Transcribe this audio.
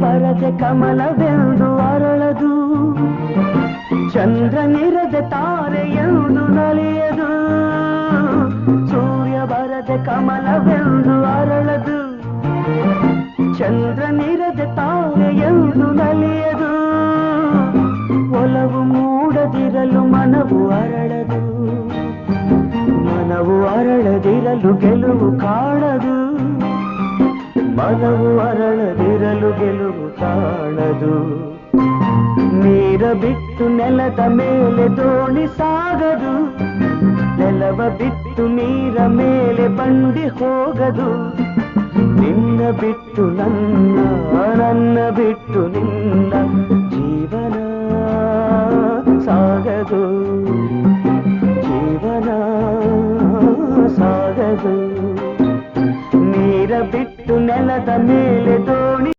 ಬರದೆ ಕಮಲವೆಂದು ಅರಳದು, ಚಂದ್ರನಿರದೆ ತಾರೆಯೆಂದು ನಲಿಯದು. ಸೂರ್ಯ ಬರದೆ ಕಮಲವೆಂದು ಅರಳದು, ಚಂದ್ರನಿರದೆ ತಾರೆಯೆಂದು ನಲಿಯದು. ಒಲವು ಮೂಡದಿರಲು ಮನವು ಅರಳದು, ಮನವು ಅರಳದಿರಲು ಗೆಲುವು ಕಾಣದು. ಮನವು ಅರಳದಿರಲು ಗೆಲುವು ಕಾಣದು. ನೀರ ಬಿಟ್ಟು ನೆಲದ ಮೇಲೆ ದೋಣಿ ಸಾಗದು, ನೆಲವ ಬಿಟ್ಟು ನೀರ ಮೇಲೆ ಬಂಡಿ ಹೋಗದು. ನಿನ್ನ ಬಿಟ್ಟು ನನ್ನ, ನನ್ನ ಬಿಟ್ಟು ನಿನ್ನ